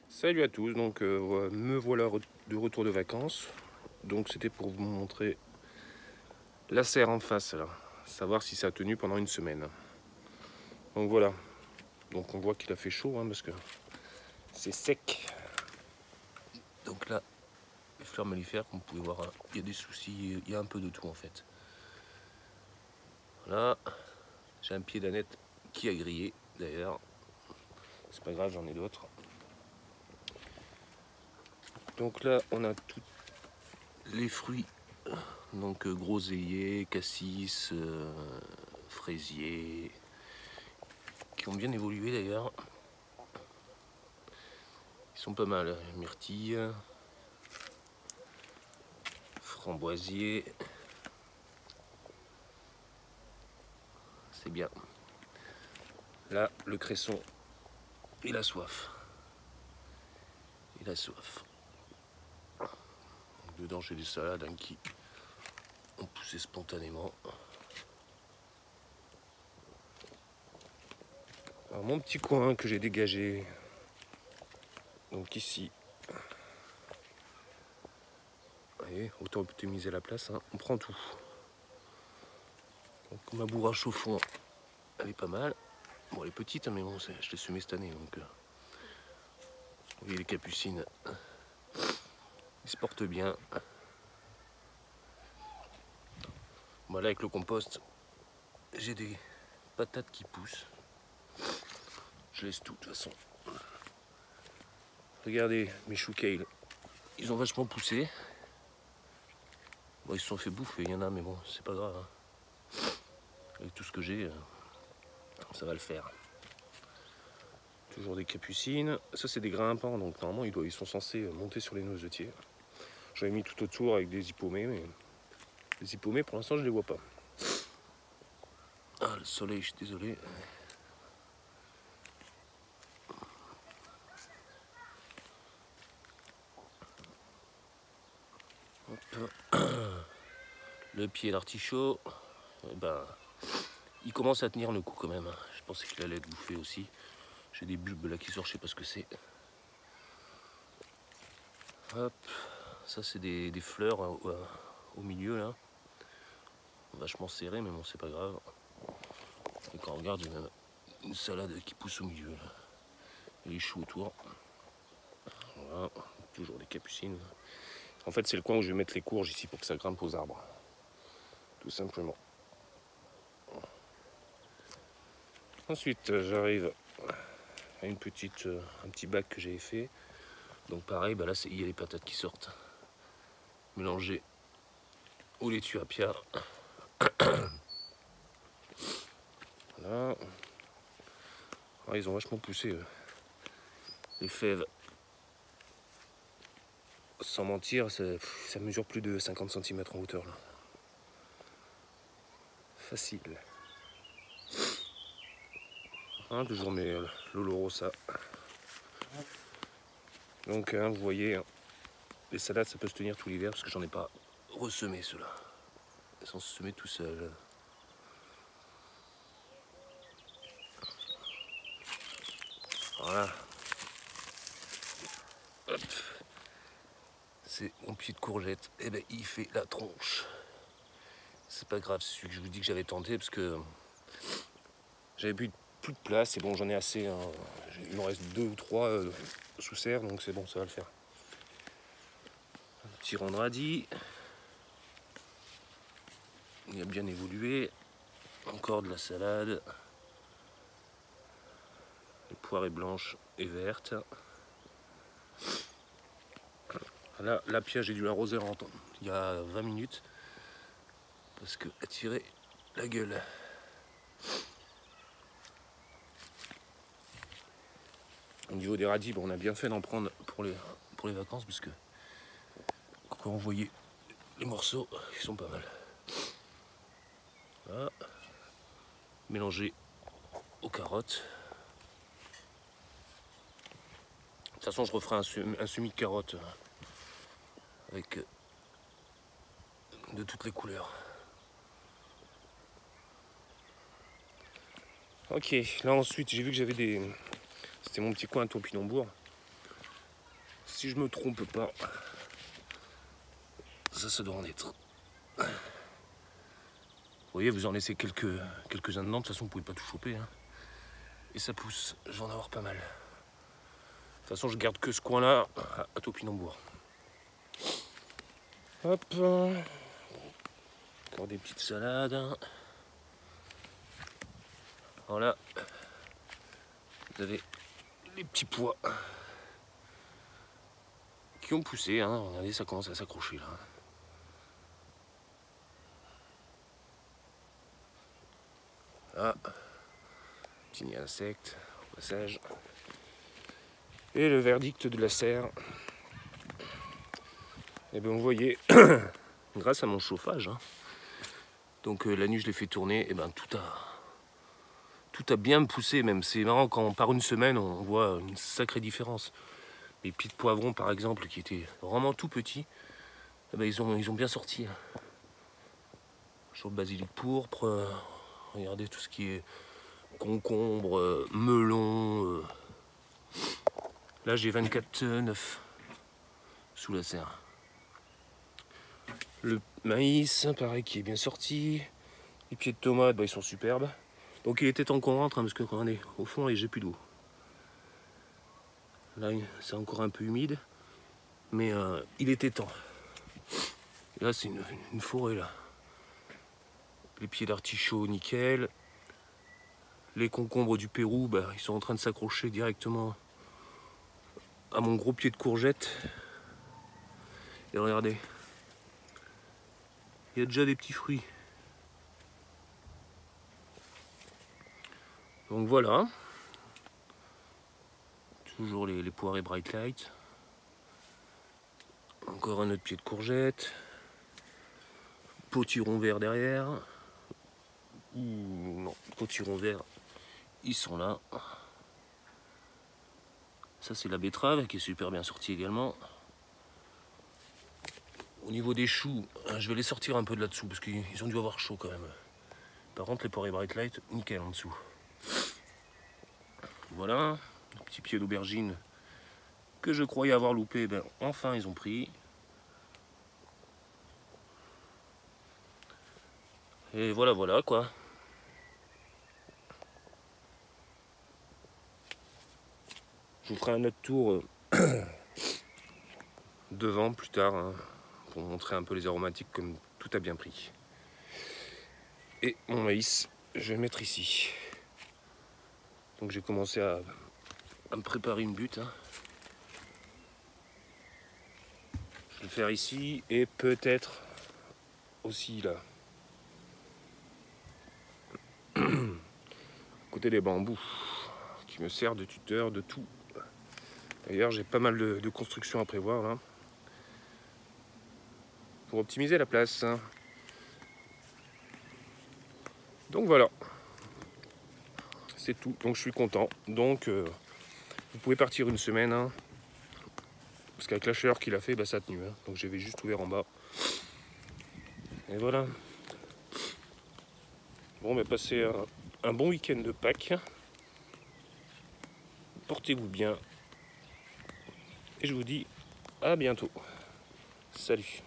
Salut à tous, donc me voilà de retour de vacances. Donc c'était pour vous montrer la serre en face là, savoir si ça a tenu pendant une semaine. Donc voilà, donc on voit qu'il a fait chaud parce que c'est sec. Donc là, les fleurs mellifères, comme vous pouvez voir, il y a des soucis, il y a un peu de tout en fait. Voilà, j'ai un pied d'ânette qui a grillé d'ailleurs. C'est pas grave, j'en ai d'autres. Donc là, on a tous les fruits. Donc groseilliers, cassis, fraisiers, qui ont bien évolué d'ailleurs. Ils sont pas mal, myrtilles, framboisiers. C'est bien. Là, le cresson, il a soif. Il a soif. Dedans, j'ai des salades qui ont poussé spontanément. Alors, mon petit coin que j'ai dégagé, donc ici, vous voyez, autant optimiser la place, on prend tout. Donc ma bourrache au fond, elle est pas mal. Bon, elle est petite, mais bon, je l'ai semée cette année, donc vous voyez les capucines, ils se portent bien. Voilà, avec le compost, j'ai des patates qui poussent. Je laisse tout de toute façon. Regardez mes choux kale, ils ont vachement poussé. Bon, ils se sont fait bouffer, il y en a, mais bon, c'est pas grave. Avec tout ce que j'ai, ça va le faire. Toujours des capucines. Ça, c'est des grimpants, donc normalement, ils sont censés monter sur les noisetiers. J'avais mis tout autour avec des hippomées, mais les hippomées, pour l'instant, je les vois pas. Ah, le soleil, je suis désolé. Hop. Le pied d'artichaut, il commence à tenir le coup quand même. Je pensais qu'il allait être bouffé aussi. J'ai des bulbes là qui sortent, je sais pas ce que c'est. Hop, ça c'est des fleurs au milieu là. Vachement serré, mais bon, c'est pas grave. Et quand on regarde, il y a même une salade qui pousse au milieu là. Et les choux autour. Voilà, toujours des capucines. En fait, c'est le coin où je vais mettre les courges ici pour que ça grimpe aux arbres. Tout simplement. Ensuite, j'arrive à un petit bac que j'avais fait. Donc pareil, là, il y a les patates qui sortent. Mélangées au laitue à pia. Voilà. Ah, ils ont vachement poussé. Les fèves. Sans mentir, ça mesure plus de 50 cm en hauteur là. Facile. Toujours mes Lolorosa. Donc vous voyez, les salades ça peut se tenir tout l'hiver parce que j'en ai pas ressemé ceux-là. Ils sont semés tout seuls. Voilà. Hop. C'est mon pied de courgette. Et ben il fait la tronche. C'est pas grave, c'est celui que je vous dis que j'avais tenté parce que j'avais plus de place et bon j'en ai assez. Il m'en reste 2 ou 3 sous serre donc c'est bon, ça va le faire. Un petit rang de radis. Il a bien évolué. Encore de la salade. Les poirées blanches et vertes. Là, la pia, j'ai dû l'arroser il y a 20 minutes. Parce qu'elle a tiré la gueule. Au niveau des radis, on a bien fait d'en prendre pour les vacances. Parce que quand on voyait les morceaux, ils sont pas mal. Voilà. Mélangé aux carottes. De toute façon, je referai un semis de carottes avec de toutes les couleurs. Ok, là ensuite, j'ai vu que j'avais c'était mon petit coin à Topinambour. si je me trompe pas, ça doit en être. Vous voyez, vous en laissez quelques-uns dedans, de toute façon vous pouvez pas tout choper. Hein. Et ça pousse, je vais en avoir pas mal. De toute façon je garde que ce coin-là à Topinambour. Hop, encore des petites salades. Voilà, vous avez les petits pois qui ont poussé, hein. Regardez, ça commence à s'accrocher là. Ah, petit nid à insectes au passage. Et le verdict de la serre. Et bien vous voyez, grâce à mon chauffage, hein, donc la nuit je l'ai fait tourner, et ben tout a bien poussé même. C'est marrant quand par une semaine on voit une sacrée différence. Les pieds de poivron par exemple qui étaient vraiment tout petits, eh ben, ils ont bien sorti. Hein. Sur le basilic pourpre, regardez tout ce qui est concombre, melon. Là j'ai 24,9 sous la serre. Le maïs, pareil, qui est bien sorti. Les pieds de tomates, bah, ils sont superbes. Donc il était temps qu'on rentre, hein, parce que regardez, au fond, j'ai plus d'eau. Là, c'est encore un peu humide, mais il était temps. Et là, c'est une forêt, là. Les pieds d'artichaut, nickel. Les concombres du Pérou, bah, ils sont en train de s'accrocher directement à mon gros pied de courgette. Et regardez, il y a déjà des petits fruits. Donc voilà. Toujours les poirées Bright Light. Encore un autre pied de courgette. Potiron vert derrière. Ouh, non, potiron vert, ils sont là. Ça c'est la betterave qui est super bien sortie également. Au niveau des choux, je vais les sortir un peu de là-dessous parce qu'ils ont dû avoir chaud quand même. Par contre les poirées Bright Light, nickel en dessous. Voilà, un petit pied d'aubergine que je croyais avoir loupé, ben enfin ils ont pris. Et voilà quoi. Je vous ferai un autre tour devant plus tard, hein, pour montrer un peu les aromatiques comme tout a bien pris. Et mon maïs, je vais le mettre ici. Donc j'ai commencé à me préparer une butte. Hein. Je vais le faire ici et peut-être aussi là. Côté des bambous, qui me sert de tuteur de tout. D'ailleurs j'ai pas mal de constructions à prévoir là. Pour optimiser la place. Donc voilà. C'est tout. Donc je suis content. Donc vous pouvez partir une semaine. Hein, parce qu'avec la chaleur qu'il a fait, bah, ça a tenu. Hein. Donc j'avais juste ouvert en bas. Et voilà. Bon, bah, passez un bon week-end de Pâques. Portez-vous bien. Et je vous dis à bientôt. Salut.